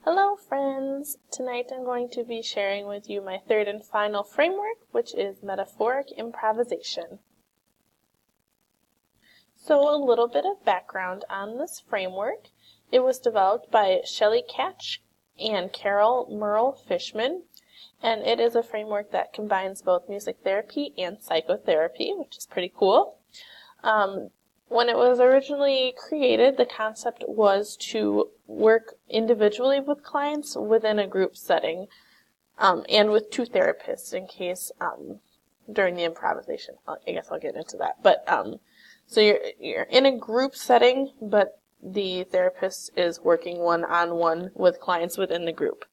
Hello friends! Tonight I'm going to be sharing with you my third and final framework, which is Metaphoric Improvisation. So a little bit of background on this framework. It was developed by Shelley Catch and Carol Merle Fishman, and it is a framework that combines both music therapy and psychotherapy, which is pretty cool. When it was originally created, the concept was to work individually with clients within a group setting, and with two therapists in case during the improvisation. I guess I'll get into that. But so you're in a group setting, but the therapist is working one-on-one with clients within the group.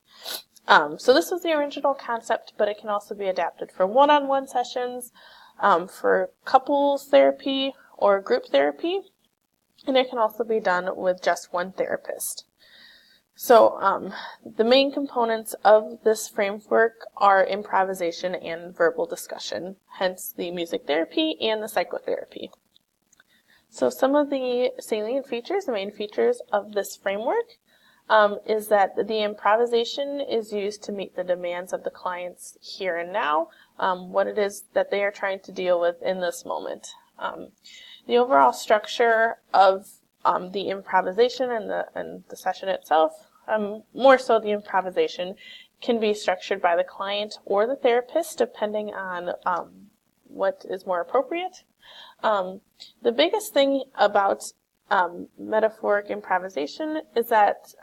So this was the original concept, but it can also be adapted for one-on-one sessions, for couples therapy, or group therapy, and it can also be done with just one therapist. So the main components of this framework are improvisation and verbal discussion, hence the music therapy and the psychotherapy. So some of the salient features, the main features of this framework, is that the improvisation is used to meet the demands of the clients here and now, what it is that they are trying to deal with in this moment. The overall structure of the improvisation and the session itself, more so the improvisation, can be structured by the client or the therapist depending on what is more appropriate. The biggest thing about metaphoric improvisation is that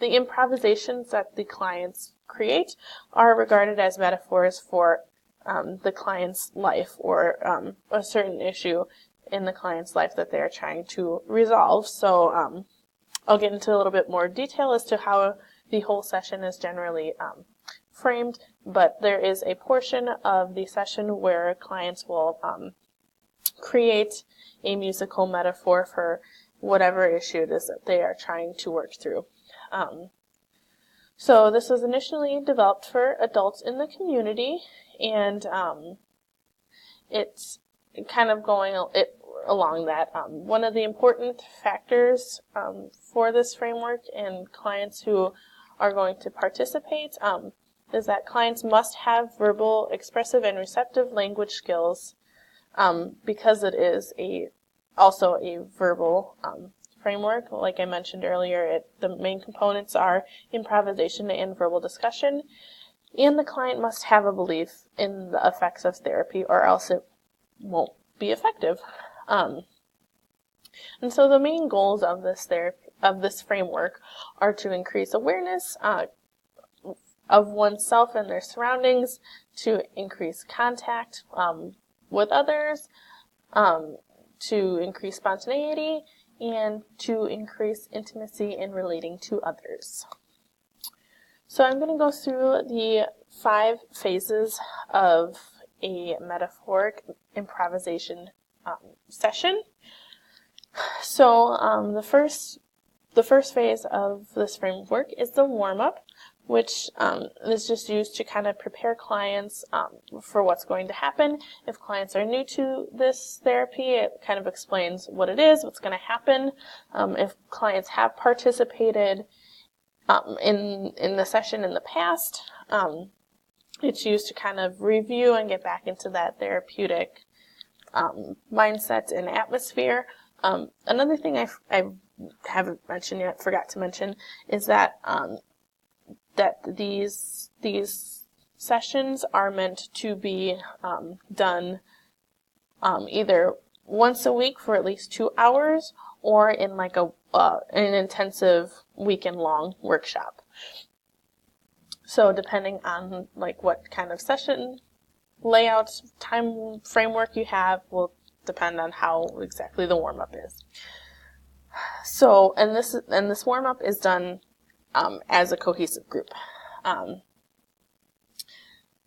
the improvisations that the clients create are regarded as metaphors for the client's life or a certain issue in the client's life that they are trying to resolve. So I'll get into a little bit more detail as to how the whole session is generally framed, but there is a portion of the session where clients will create a musical metaphor for whatever issue it is that they are trying to work through. So this was initially developed for adults in the community, and it's kind of going along that. One of the important factors for this framework and clients who are going to participate is that clients must have verbal, expressive, and receptive language skills because it is also a verbal framework. Like I mentioned earlier, the main components are improvisation and verbal discussion, and the client must have a belief in the effects of therapy or else it won't be effective. And so the main goals of this framework are to increase awareness of oneself and their surroundings, to increase contact with others, to increase spontaneity, and to increase intimacy in relating to others. So I'm going to go through the 5 phases of a metaphoric improvisation session. So the first phase of this framework is the warm-up, which is just used to kind of prepare clients for what's going to happen. If clients are new to this therapy, it kind of explains what it is, what's going to happen. If clients have participated in the session in the past, it's used to kind of review and get back into that therapeutic mindset and atmosphere. Another thing I haven't mentioned yet, forgot to mention, is that these sessions are meant to be done either once a week for at least 2 hours, or in like an intensive weekend-long workshop. So depending on like what kind of session layout, time framework you have will depend on how exactly the warm-up is. So, and this warm-up is done as a cohesive group.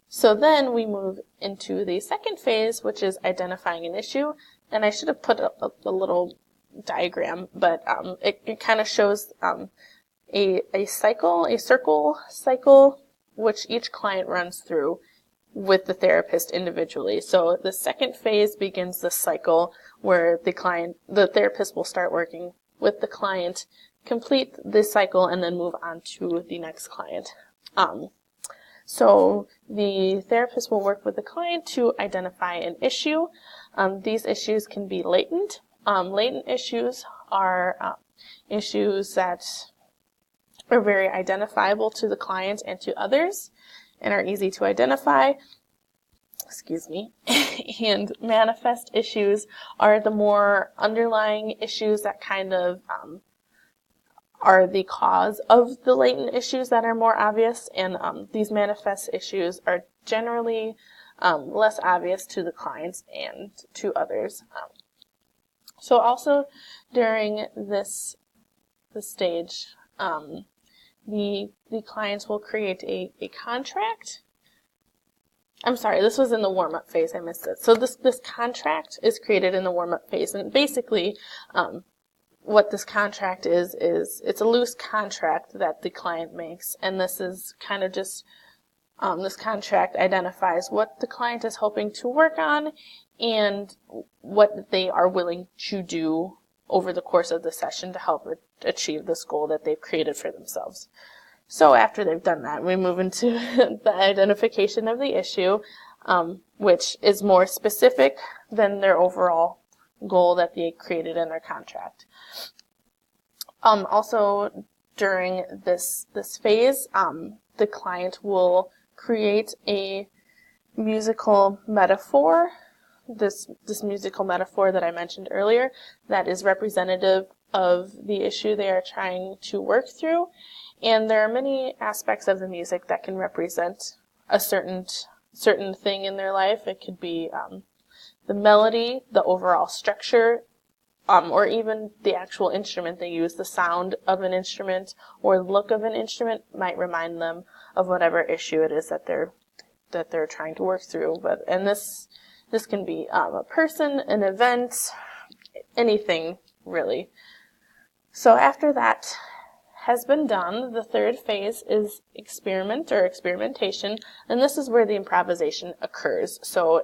So then we move into the second phase, which is identifying an issue. And I should have put a little diagram, but it kind of shows a circle cycle, which each client runs through with the therapist individually. So the second phase begins the cycle where the therapist will start working with the client complete this cycle and then move on to the next client. So the therapist will work with the client to identify an issue. These issues can be latent. Latent issues are issues that are very identifiable to the client and to others and are easy to identify. Excuse me. And manifest issues are the more underlying issues that kind of are the cause of the latent issues that are more obvious, and these manifest issues are generally less obvious to the clients and to others. So also during this stage, the clients will create a contract. I'm sorry, this was in the warm-up phase, I missed it. So this contract is created in the warm-up phase, and basically what this contract is it's a loose contract that the client makes, and this is kind of just, this contract identifies what the client is hoping to work on and what they are willing to do over the course of the session to help achieve this goal that they've created for themselves. So after they've done that, we move into the identification of the issue, which is more specific than their overall goal that they created in their contract. Also, during this phase, the client will create a musical metaphor, this musical metaphor that I mentioned earlier, that is representative of the issue they are trying to work through. And there are many aspects of the music that can represent a certain thing in their life. It could be the melody, the overall structure, or even the actual instrument they use. The sound of an instrument or look of an instrument might remind them of whatever issue it is that they're trying to work through. And this can be a person, an event, anything really. So after that has been done, the third phase is experiment or experimentation, and this is where the improvisation occurs. So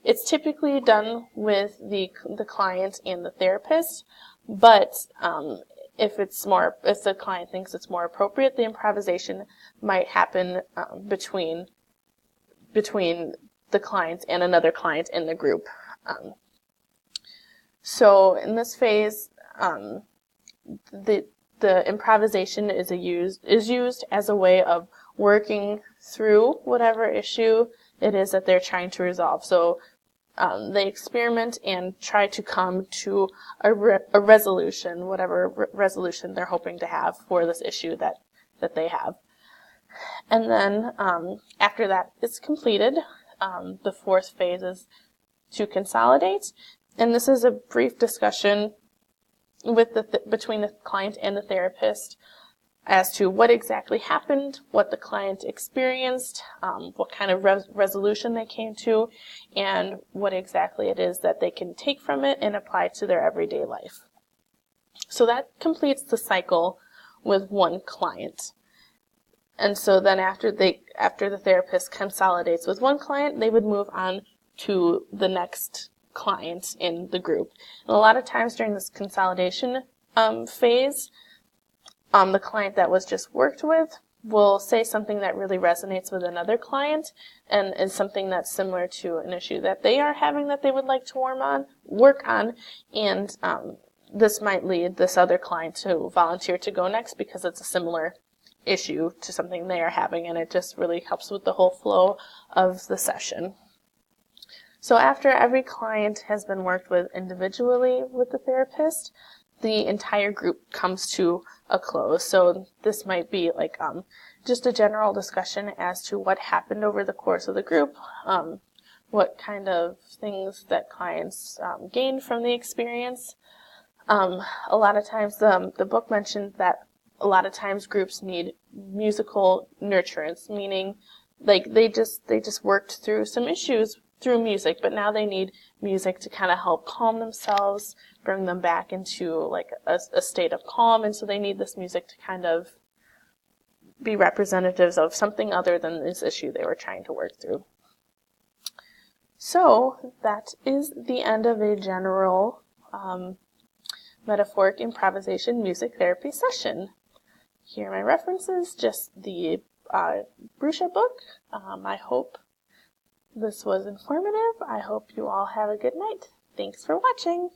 it's typically done with the client and the therapist, but if the client thinks it's more appropriate, the improvisation might happen between the client and another client in the group. So in this phase, the improvisation is used as a way of working through whatever issue it is that they're trying to resolve. So they experiment and try to come to a resolution, whatever resolution they're hoping to have for this issue that they have. And then after that is completed, the fourth phase is to consolidate. And this is a brief discussion between the client and the therapist as to what exactly happened, what the client experienced, what kind of resolution they came to, and what exactly it is that they can take from it and apply to their everyday life. So that completes the cycle with one client. And so then after the therapist consolidates with one client, they would move on to the next client in the group. And a lot of times during this consolidation phase, the client that was just worked with will say something that really resonates with another client and is something that's similar to an issue that they are having that they would like to work on, and this might lead this other client to volunteer to go next because it's a similar issue to something they are having, and it just really helps with the whole flow of the session. So after every client has been worked with individually with the therapist, the entire group comes to a close. So this might be like just a general discussion as to what happened over the course of the group, what kind of things that clients gained from the experience. A lot of times the book mentioned that a lot of times groups need musical nurturance, meaning like they just worked through some issues through music, but now they need music to kind of help calm themselves, bring them back into like a state of calm, and so they need this music to kind of be representatives of something other than this issue they were trying to work through. So that is the end of a general Metaphoric Improvisation Music Therapy Session. Here are my references, just the Brusha book. I hope this was informative. I hope you all have a good night. Thanks for watching.